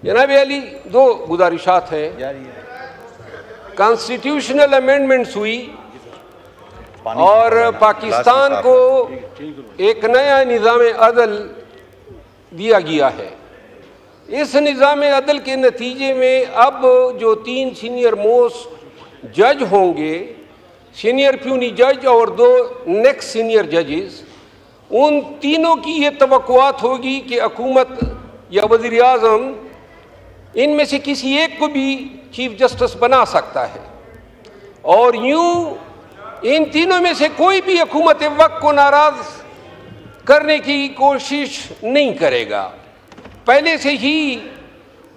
जनाब अली, दो गुजारिशात हैं। कॉन्स्टिट्यूशनल अमेंडमेंट्स हुई और पाकिस्तान को एक नया निज़ाम अदल दिया गया है। इस निज़ाम अदल के नतीजे में अब जो 3 सीनियर मोस्ट जज होंगे, सीनियर प्यूनी जज और 2 नेक्स्ट सीनियर जजेस, उन तीनों की ये तवक्कुआत होगी कि हुकूमत या वज़ीर आज़म इनमें से किसी एक को भी चीफ जस्टिस बना सकता है और यूं इन तीनों में से कोई भी हुकूमत वक्त को नाराज करने की कोशिश नहीं करेगा। पहले से ही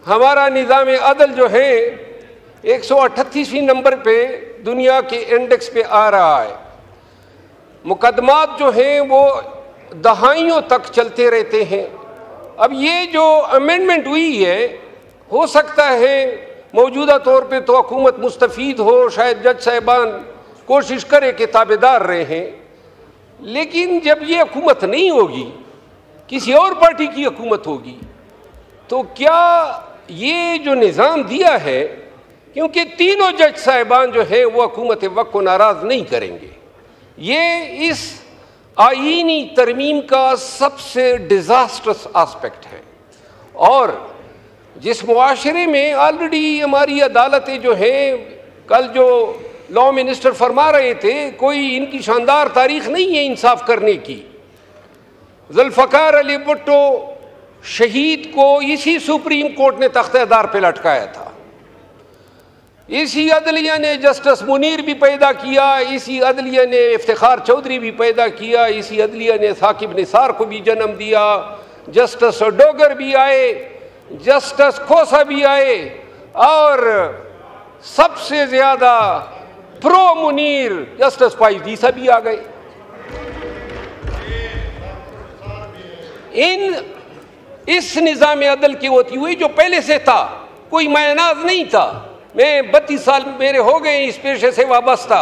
हमारा निज़ाम अदल जो है 138वें नंबर पे दुनिया के इंडेक्स पे आ रहा है। मुकदमात जो हैं वो दहाइयों तक चलते रहते हैं। अब ये जो अमेंडमेंट हुई है, हो सकता है मौजूदा तौर पे तो हुकूमत मुस्तफ़ीद हो, शायद जज साहिबान कोशिश करे कि ताबेदार रहें, लेकिन जब ये हुकूमत नहीं होगी, किसी और पार्टी की हुकूमत होगी, तो क्या ये जो निज़ाम दिया है, क्योंकि तीनों जज साहिबान जो है वो हुकूमत वक्त को नाराज़ नहीं करेंगे। ये इस आईनी तरमीम का सबसे डिज़ास्टरस आस्पेक्ट है। और जिस मुआशरे में ऑलरेडी हमारी अदालतें जो हैं, कल जो लॉ मिनिस्टर फरमा रहे थे, कोई इनकी शानदार तारीख नहीं है इंसाफ करने की। जुल्फ़िकार अली भुट्टो शहीद को इसी सुप्रीम कोर्ट ने तख्तेदार पे लटकाया था। इसी अदलिया ने जस्टिस मुनीर भी पैदा किया, इसी अदलिया ने इफ्तिखार चौधरी भी पैदा किया, इसी अदलिया ने साकिब निसार को भी जन्म दिया, जस्टिस डोगर भी आए, जस्टिस खोसा भी आए और सबसे ज्यादा प्रो मुनीर जस्टिस पाइदीसा भी आ गए। इस निज़ाम अदल की होती हुई जो पहले से था, कोई मायनाज नहीं था। मैं 32 साल मेरे हो गए इस पेशे से वाबस्ता।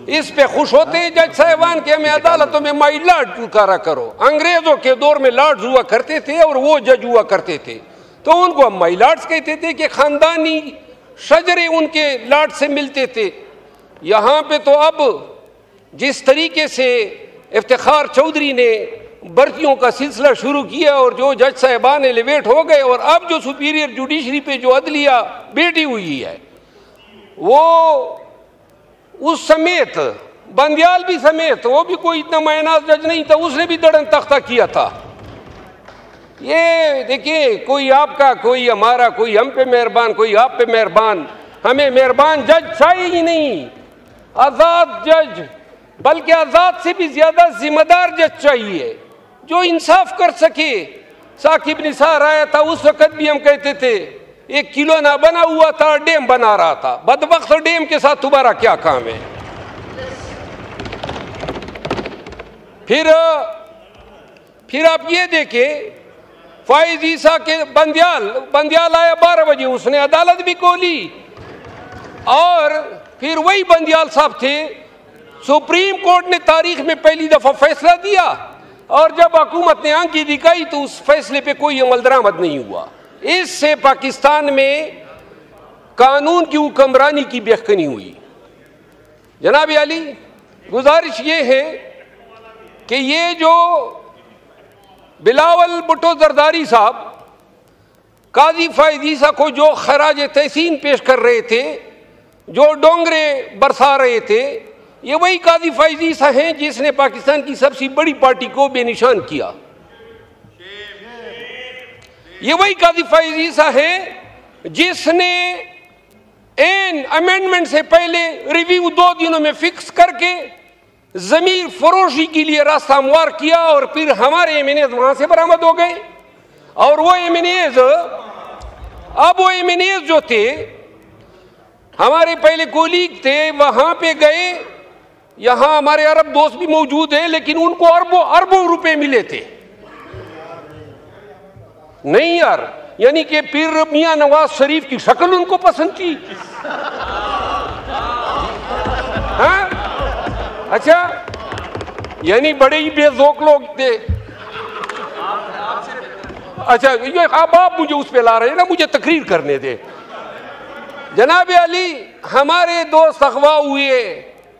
इस पे खुश होते हैं जज साहिबान के हमें अदालतों में माई लॉर्ड पुकारा करो। अंग्रेजों के दौर में लॉर्ड्स हुआ करते थे और वो जज हुआ करते थे, तो उनको हम माई लॉर्ड्स कहते थे कि खानदानी शजरे उनके लॉर्ड से मिलते थे। यहाँ पे तो अब जिस तरीके से इफ्तिखार चौधरी ने भर्तियों का सिलसिला शुरू किया और जो जज साहिबान एलिवेट हो गए, और अब जो सुपीरियर जुडिशरी पे जो अदलिया बैठी हुई है, वो उस समेत बंदियाल भी समेत, वो भी कोई इतना मायनाज जज नहीं था, उसने भी दड़न तख्ता किया था। ये देखिए, कोई आपका, कोई हमारा, कोई हम पे मेहरबान, कोई आप पे मेहरबान। हमें मेहरबान जज चाहिए ही नहीं, आज़ाद जज, बल्कि आज़ाद से भी ज्यादा जिम्मेदार जज चाहिए जो इंसाफ कर सके। साकिब निसार आया था, उस वक्त भी हम कहते थे एक किलो ना बना हुआ था, डैम बना रहा था। बदबख्त डैम के साथ तुम्हारा क्या काम है? फिर आप ये देखें, फाइज ईसा के बंदियाल आया 12 बजे, उसने अदालत भी खोली और फिर वही बंदियाल साहब थे। सुप्रीम कोर्ट ने तारीख में पहली दफा फैसला दिया और जब हुकूमत ने आंखें दिखाई तो उस फैसले पे कोई अमल दरामद नहीं हुआ। इससे पाकिस्तान में कानून की हुक्मरानी की बेखनी हुई। जनाब अली, गुजारिश ये है कि ये जो बिलावल भुट्टो जरदारी साहब काजी फाइज ईसा को जो खराज तहसीन पेश कर रहे थे, जो डोंगरे बरसा रहे थे, ये वही काजी फाइज ईसा हैं जिसने पाकिस्तान की सबसे बड़ी पार्टी को बेनिशान किया। ये वही काजी फाइज ईसा है जिसने एन अमेंडमेंट से पहले रिव्यू 2 दिनों में फिक्स करके जमीन फरोशी के लिए रास्ता हमवार किया और फिर हमारे एमएनएज वहां से बरामद हो गए। और वो एमएनएज, अब वो एमएनएज जो थे हमारे पहले कोलीग थे, वहां पे गए। यहां हमारे अरब दोस्त भी मौजूद हैं, लेकिन उनको अरबों रुपए मिले थे। नहीं यार, यानी कि पीर मियां नवाज शरीफ की शक्ल उनको पसंद थी। हाँ? अच्छा, यानी बड़े ही बेजोक लोग थे। अच्छा ये आप मुझे उस पे ला रहे हैं ना, मुझे तकरीर करने दे। जनाब अली, हमारे दोस्त अगवा हुए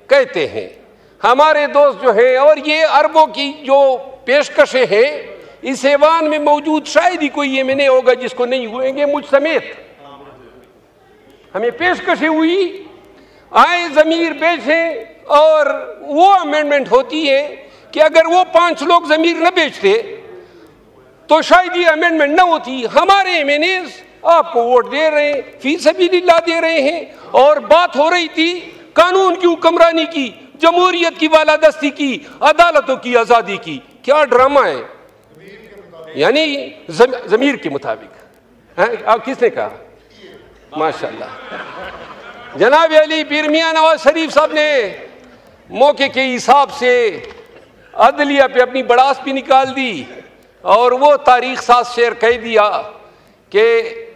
कहते हैं, हमारे दोस्त जो हैं, और ये अरबों की जो पेशकशें हैं, इस ऐवान में मौजूद शायद ही कोई ये मैंने होगा जिसको नहीं हुएंगे, मुझ समेत हमें पेशकशें हुई, आए ज़मीर बेचें, और वो अमेंडमेंट होती है कि अगर वो 5 लोग ज़मीर न बेचते तो शायद ये अमेंडमेंट न होती। हमारे एमएनएज़ आपको वोट दे रहे हैं, फी सबीलिल्लाह दे रहे हैं, और बात हो रही थी कानून की हुक्मरानी की, जमहूरियत की बालादस्ती की, अदालतों की आज़ादी की। क्या ड्रामा है, यानी ज़मीर के मुताबिक। आप किसने कहा? माशाअल्लाह। जनाब अली, पीर मियां नवाज शरीफ साहब ने मौके के हिसाब से अदलिया पे अपनी बड़ास भी निकाल दी, और वो तारीख साज शेर कह दिया कि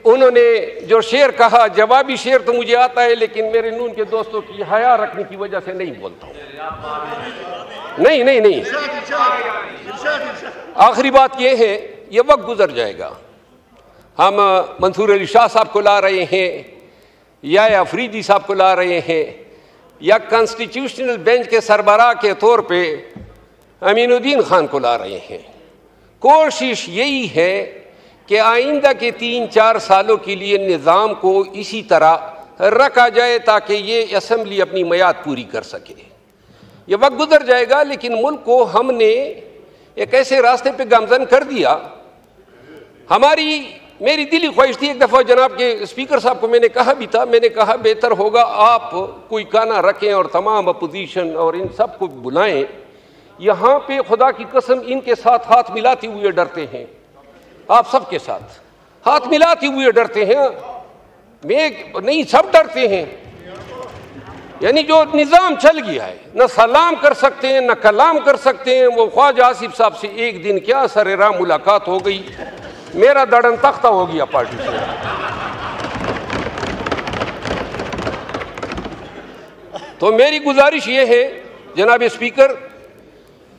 उन्होंने जो शेर कहा, जवाबी शेर तो मुझे आता है, लेकिन मेरे नून के दोस्तों की हया रखने की वजह से नहीं बोलता हूँ। नहीं, आखिरी बात यह है, ये वक्त गुजर जाएगा। हम मंसूर अली शाह साहब को ला रहे हैं, या अफरीदी साहब को ला रहे हैं, या कॉन्स्टिट्यूशनल बेंच के सरबराह के तौर पे अमीनुद्दीन खान को ला रहे हैं। कोशिश यही है कि आइंदा के 3-4 सालों के लिए निज़ाम को इसी तरह रखा जाए ताकि ये असम्बली अपनी मियाद पूरी कर सके। ये वक्त गुजर जाएगा, लेकिन मुल्क को हमने एक ऐसे रास्ते पे गामजन कर दिया। मेरी दिली ख्वाहिश थी, एक दफ़ा जनाब के स्पीकर साहब को मैंने कहा भी था, मैंने कहा बेहतर होगा आप कोई काना रखें और तमाम अपोजिशन और इन सब को बुलाएं। यहाँ पे खुदा की कसम इनके साथ हाथ मिलाते हुए डरते हैं, आप सबके साथ हाथ मिलाते हुए डरते हैं। मैं नहीं, सब डरते हैं। यानी जो निज़ाम चल गया है, न सलाम कर सकते हैं, न कलाम कर सकते हैं। वो ख्वाजा आसिफ साहब से एक दिन क्या सरेराम मुलाकात हो गई, मेरा दड़न तख्ता हो गया पार्टी से। तो मेरी गुजारिश ये है जनाब स्पीकर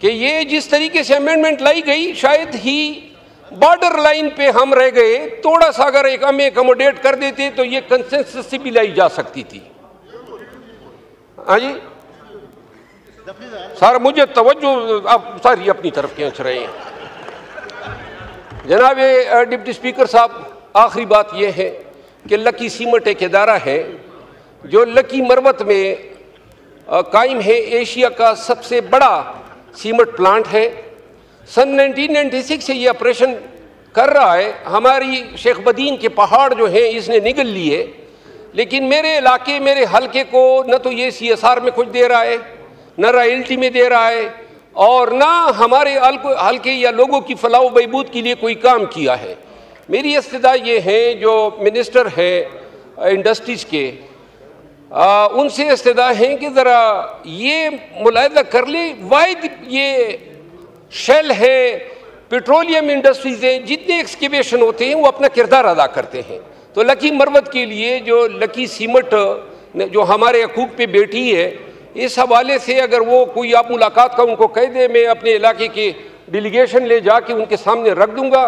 कि ये जिस तरीके से अमेंडमेंट लाई गई, शायद ही बॉर्डर लाइन पे हम रह गए। थोड़ा सा अगर एक हम एकोमोडेट कर देते तो ये कंसेंसस से भी लाई जा सकती थी। हाँ जी सर, मुझे तवज्जो आप सारी अपनी तरफ खींच रहे हैं। जनाब डिप्टी स्पीकर साहब, आखिरी बात यह है कि लकी सीमेंट एक इदारा है जो लकी मरवत में कायम है, एशिया का सबसे बड़ा सीमेंट प्लांट है। सन 1996 से ये ऑपरेशन कर रहा है। हमारी शेख बदीन के पहाड़ जो हैं इसने निगल लिए, लेकिन मेरे इलाके, मेरे हलके को न तो ये CSR में कुछ दे रहा है, न रॉयल्टी में दे रहा है, और ना हमारे हल्के या लोगों की फलाह बहबूद के लिए कोई काम किया है। मेरी इस्तदा ये है, जो मिनिस्टर है इंडस्ट्रीज़ के, उनसे इस्तदा है कि ज़रा ये मुलाहिदा कर ले, वाहिद ये शेल है, पेट्रोलियम इंडस्ट्रीज़ हैं, जितने एक्सकेवेशन होते हैं वो अपना किरदार अदा करते हैं। तो लकी मरवत के लिए जो लकी सीमेंट जो हमारे हकूक़ पे बैठी है, इस हवाले से अगर वो कोई आप मुलाकात का उनको कह दे, मैं अपने इलाके के डेलीगेशन ले जाके उनके सामने रख दूंगा।